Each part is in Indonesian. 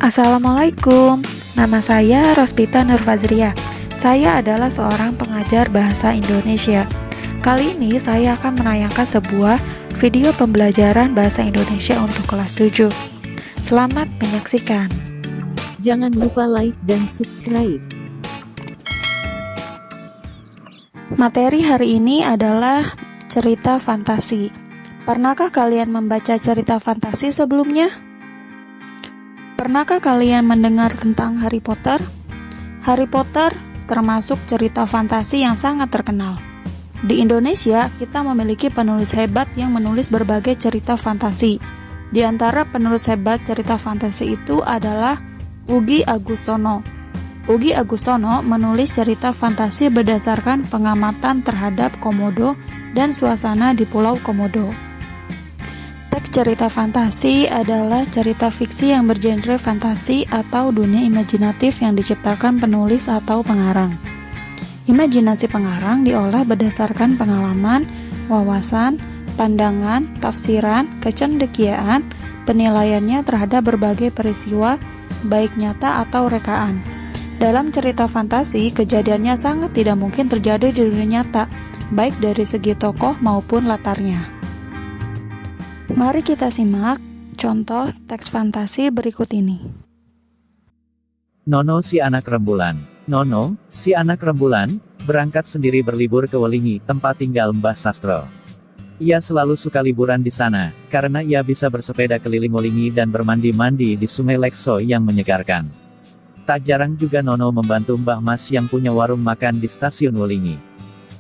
Assalamualaikum, nama saya Rospita Nurfazria. Saya adalah seorang pengajar bahasa Indonesia. Kali ini saya akan menayangkan sebuah video pembelajaran bahasa Indonesia untuk kelas 7. Selamat menyaksikan. Jangan lupa like dan subscribe. Materi hari ini adalah cerita fantasi. Pernahkah kalian membaca cerita fantasi sebelumnya? Pernahkah kalian mendengar tentang Harry Potter? Harry Potter termasuk cerita fantasi yang sangat terkenal. Di Indonesia, kita memiliki penulis hebat yang menulis berbagai cerita fantasi. Di antara penulis hebat cerita fantasi itu adalah Ugi Agustono. Ugi Agustono menulis cerita fantasi berdasarkan pengamatan terhadap Komodo dan suasana di Pulau Komodo. Teks cerita fantasi adalah cerita fiksi yang bergenre fantasi atau dunia imajinatif yang diciptakan penulis atau pengarang. Imajinasi pengarang diolah berdasarkan pengalaman, wawasan, pandangan, tafsiran, kecendekiaan, penilaiannya terhadap berbagai peristiwa, baik nyata atau rekaan. Dalam cerita fantasi, kejadiannya sangat tidak mungkin terjadi di dunia nyata, baik dari segi tokoh maupun latarnya. Mari kita simak contoh teks fantasi berikut ini. Nono si anak rembulan. Nono, si anak rembulan, berangkat sendiri berlibur ke Welingi, tempat tinggal Mbah Sastro. Ia selalu suka liburan di sana, karena ia bisa bersepeda keliling Welingi dan bermandi-mandi di Sungai Lekso yang menyegarkan. Tak jarang juga Nono membantu Mbah Mas yang punya warung makan di stasiun Welingi.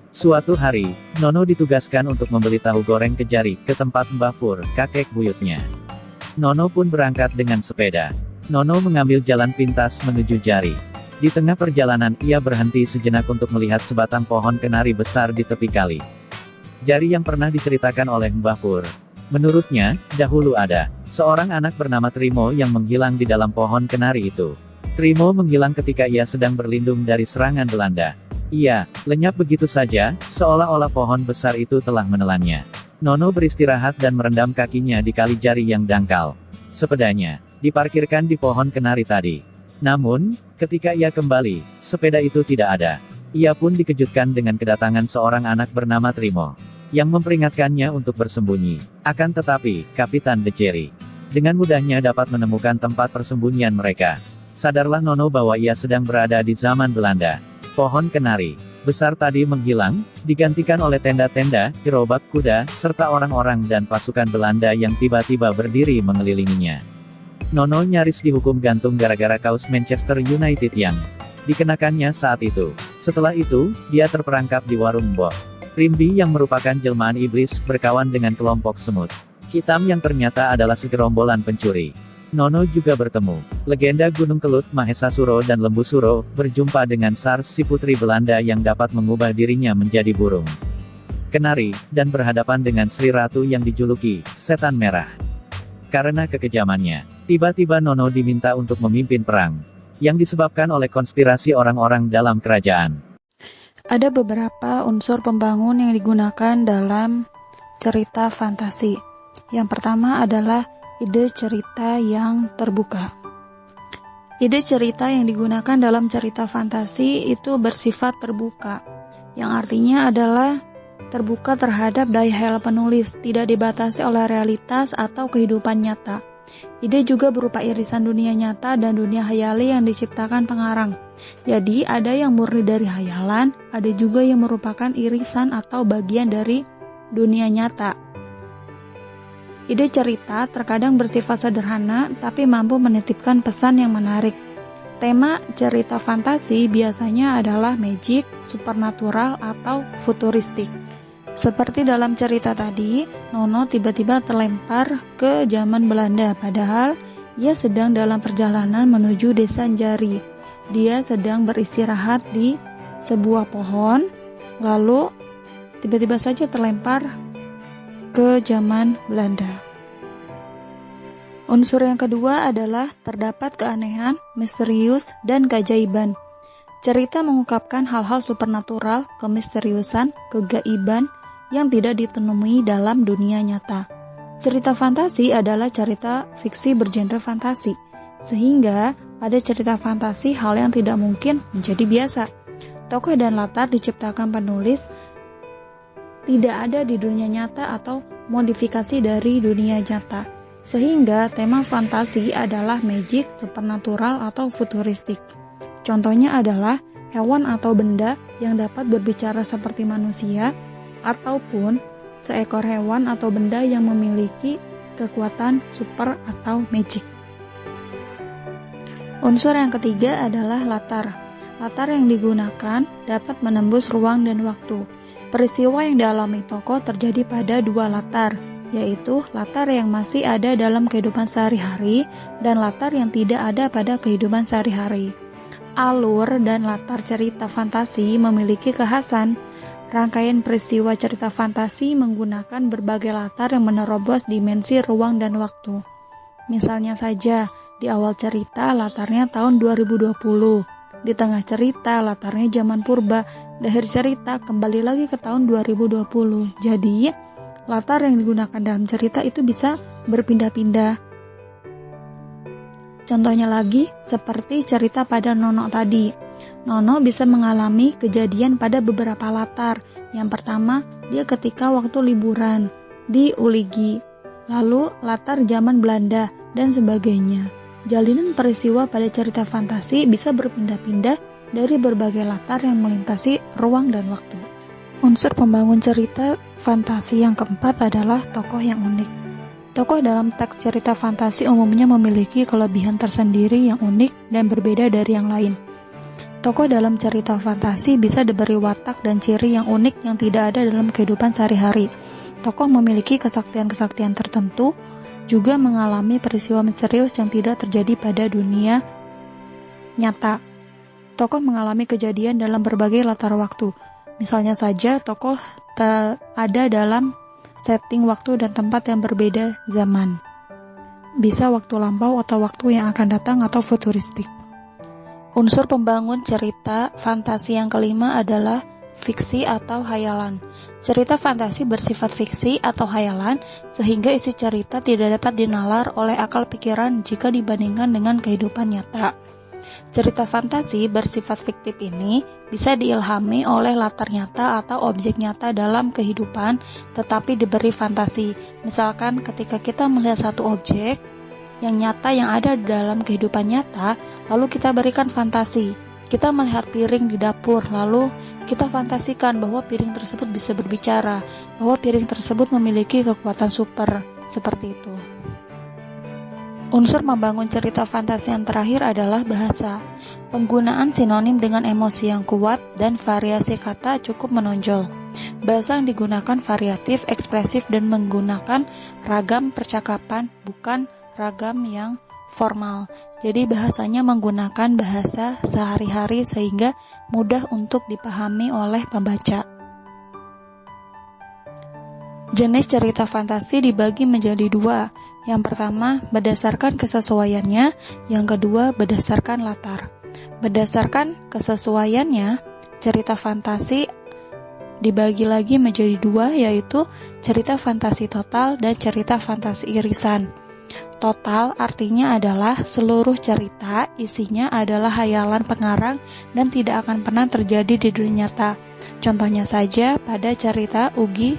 Suatu hari, Nono ditugaskan untuk membeli tahu goreng Kejari ke tempat Mbah Pur, kakek buyutnya. Nono pun berangkat dengan sepeda. Nono mengambil jalan pintas menuju Jari. Di tengah perjalanan ia berhenti sejenak untuk melihat sebatang pohon kenari besar di tepi kali. Jari yang pernah diceritakan oleh Mbah Pur. Menurutnya, dahulu ada seorang anak bernama Trimo yang menghilang di dalam pohon kenari itu. Trimo menghilang ketika ia sedang berlindung dari serangan Belanda. Ia lenyap begitu saja, seolah-olah pohon besar itu telah menelannya. Nono beristirahat dan merendam kakinya di kali Jari yang dangkal. Sepedanya diparkirkan di pohon kenari tadi. Namun, ketika ia kembali, sepeda itu tidak ada. Ia pun dikejutkan dengan kedatangan seorang anak bernama Trimo, yang memperingatkannya untuk bersembunyi. Akan tetapi, Kapitan Dejeri dengan mudahnya dapat menemukan tempat persembunyian mereka. Sadarlah Nono bahwa ia sedang berada di zaman Belanda. Pohon kenari besar tadi menghilang, digantikan oleh tenda-tenda, gerobak kuda, serta orang-orang dan pasukan Belanda yang tiba-tiba berdiri mengelilinginya. Nono nyaris dihukum gantung gara-gara kaos Manchester United yang dikenakannya saat itu. Setelah itu, dia terperangkap di warung Mbok Rimbi yang merupakan jelmaan iblis, berkawan dengan kelompok semut hitam yang ternyata adalah segerombolan pencuri. Nono juga bertemu legenda Gunung Kelut, Mahesa Suro dan Lembu Suro, berjumpa dengan Sars si putri Belanda yang dapat mengubah dirinya menjadi burung kenari, dan berhadapan dengan Sri Ratu yang dijuluki Setan Merah. Karena kekejamannya, tiba-tiba Nono diminta untuk memimpin perang, yang disebabkan oleh konspirasi orang-orang dalam kerajaan. Ada beberapa unsur pembangun yang digunakan dalam cerita fantasi. Yang pertama adalah ide cerita yang terbuka. Ide cerita yang digunakan dalam cerita fantasi itu bersifat terbuka, yang artinya adalah terbuka terhadap daya khayal penulis, tidak dibatasi oleh realitas atau kehidupan nyata. Ide juga berupa irisan dunia nyata dan dunia khayali yang diciptakan pengarang. Jadi ada yang murni dari khayalan, ada juga yang merupakan irisan atau bagian dari dunia nyata. Ide cerita terkadang bersifat sederhana, tapi mampu menitipkan pesan yang menarik. Tema cerita fantasi biasanya adalah magic, supernatural, atau futuristik. Seperti dalam cerita tadi, Nono tiba-tiba terlempar ke zaman Belanda, padahal ia sedang dalam perjalanan menuju desa Jari. Dia sedang beristirahat di sebuah pohon, lalu tiba-tiba saja terlempar ke zaman Belanda. Unsur yang kedua adalah terdapat keanehan, misterius, dan keajaiban. Cerita mengungkapkan hal-hal supernatural, kemisteriusan, kegaiban yang tidak ditemui dalam dunia nyata. Cerita fantasi adalah cerita fiksi bergenre fantasi, sehingga pada cerita fantasi hal yang tidak mungkin menjadi biasa. Tokoh dan latar diciptakan penulis tidak ada di dunia nyata atau modifikasi dari dunia nyata, sehingga tema fantasi adalah magic, supernatural, atau futuristik. Contohnya adalah hewan atau benda yang dapat berbicara seperti manusia, ataupun seekor hewan atau benda yang memiliki kekuatan super atau magic. Unsur yang ketiga adalah latar. Latar yang digunakan dapat menembus ruang dan waktu. Peristiwa yang dialami tokoh terjadi pada dua latar, yaitu latar yang masih ada dalam kehidupan sehari-hari dan latar yang tidak ada pada kehidupan sehari-hari. Alur dan latar cerita fantasi memiliki kekhasan. Rangkaian peristiwa cerita fantasi menggunakan berbagai latar yang menerobos dimensi ruang dan waktu. Misalnya saja, di awal cerita latarnya tahun 2020, di tengah cerita latarnya zaman purba, di akhir cerita kembali lagi ke tahun 2020. Jadi, latar yang digunakan dalam cerita itu bisa berpindah-pindah. Contohnya lagi, seperti cerita pada Nono tadi. Nono bisa mengalami kejadian pada beberapa latar. Yang pertama, dia ketika waktu liburan di Uligi, lalu latar zaman Belanda, dan sebagainya. Jalinan peristiwa pada cerita fantasi bisa berpindah-pindah dari berbagai latar yang melintasi ruang dan waktu. Unsur pembangun cerita fantasi yang keempat adalah tokoh yang unik. Tokoh dalam teks cerita fantasi umumnya memiliki kelebihan tersendiri yang unik dan berbeda dari yang lain. Tokoh dalam cerita fantasi bisa diberi watak dan ciri yang unik yang tidak ada dalam kehidupan sehari-hari. Tokoh memiliki kesaktian-kesaktian tertentu, juga mengalami peristiwa misterius yang tidak terjadi pada dunia nyata. Tokoh mengalami kejadian dalam berbagai latar waktu. Misalnya saja, tokoh ada dalam setting waktu dan tempat yang berbeda zaman. Bisa waktu lampau atau waktu yang akan datang atau futuristik. Unsur pembangun cerita fantasi yang kelima adalah fiksi atau hayalan. Cerita fantasi bersifat fiksi atau hayalan sehingga isi cerita tidak dapat dinalar oleh akal pikiran jika dibandingkan dengan kehidupan nyata. Cerita fantasi bersifat fiktif ini bisa diilhami oleh latar nyata atau objek nyata dalam kehidupan tetapi diberi fantasi. Misalkan ketika kita melihat satu objek yang nyata yang ada dalam kehidupan nyata, lalu kita berikan fantasi. Kita melihat piring di dapur, lalu kita fantasikan bahwa piring tersebut bisa berbicara, bahwa piring tersebut memiliki kekuatan super, seperti itu. Unsur membangun cerita fantasi yang terakhir adalah bahasa. Penggunaan sinonim dengan emosi yang kuat dan variasi kata cukup menonjol. Bahasa yang digunakan variatif, ekspresif, dan menggunakan ragam percakapan, bukan ragam yang formal. Jadi bahasanya menggunakan bahasa sehari-hari sehingga mudah untuk dipahami oleh pembaca. Jenis cerita fantasi dibagi menjadi dua. Yang pertama, berdasarkan kesesuaiannya. Yang kedua, berdasarkan latar. Berdasarkan kesesuaiannya, cerita fantasi dibagi lagi menjadi dua, yaitu cerita fantasi total dan cerita fantasi irisan. Total artinya adalah seluruh cerita isinya adalah hayalan pengarang dan tidak akan pernah terjadi di dunia nyata. Contohnya saja pada cerita Ugi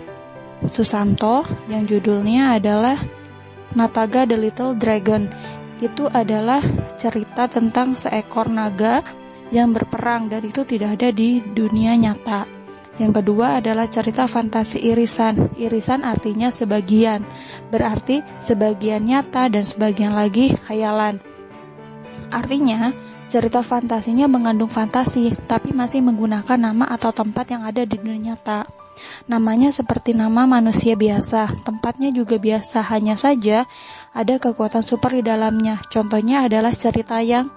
Susanto yang judulnya adalah Nataga the Little Dragon. Itu adalah cerita tentang seekor naga yang berperang dan itu tidak ada di dunia nyata. Yang kedua adalah cerita fantasi irisan. Irisan artinya sebagian, berarti sebagian nyata dan sebagian lagi khayalan. Artinya, cerita fantasinya mengandung fantasi, tapi masih menggunakan nama atau tempat yang ada di dunia nyata. Namanya seperti nama manusia biasa, tempatnya juga biasa, hanya saja ada kekuatan super di dalamnya. Contohnya adalah cerita yang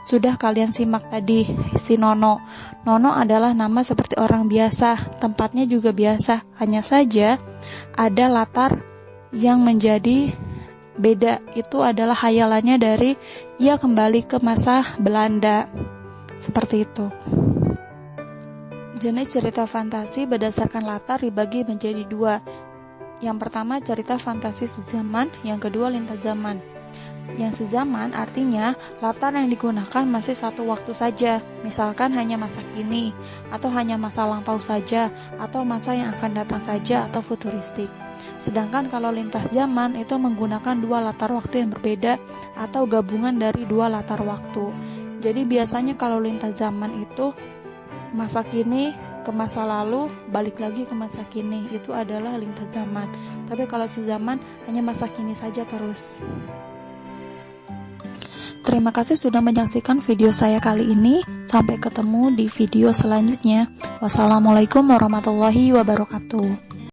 sudah kalian simak tadi, si Nono. Nono adalah nama seperti orang biasa, tempatnya juga biasa, hanya saja ada latar yang menjadi beda. Itu adalah hayalannya dari ia kembali ke masa Belanda. Seperti itu. Jenis cerita fantasi berdasarkan latar dibagi menjadi dua. Yang pertama cerita fantasi sezaman, yang kedua lintas zaman. Yang sezaman artinya latar yang digunakan masih satu waktu saja, misalkan hanya masa kini, atau hanya masa lampau saja, atau masa yang akan datang saja, atau futuristik. Sedangkan kalau lintas zaman itu menggunakan dua latar waktu yang berbeda atau gabungan dari dua latar waktu. Jadi biasanya kalau lintas zaman itu masa kini ke masa lalu, balik lagi ke masa kini, itu adalah lintas zaman. Tapi kalau sezaman hanya masa kini saja terus. Terima kasih sudah menyaksikan video saya kali ini. Sampai ketemu di video selanjutnya. Wassalamualaikum warahmatullahi wabarakatuh.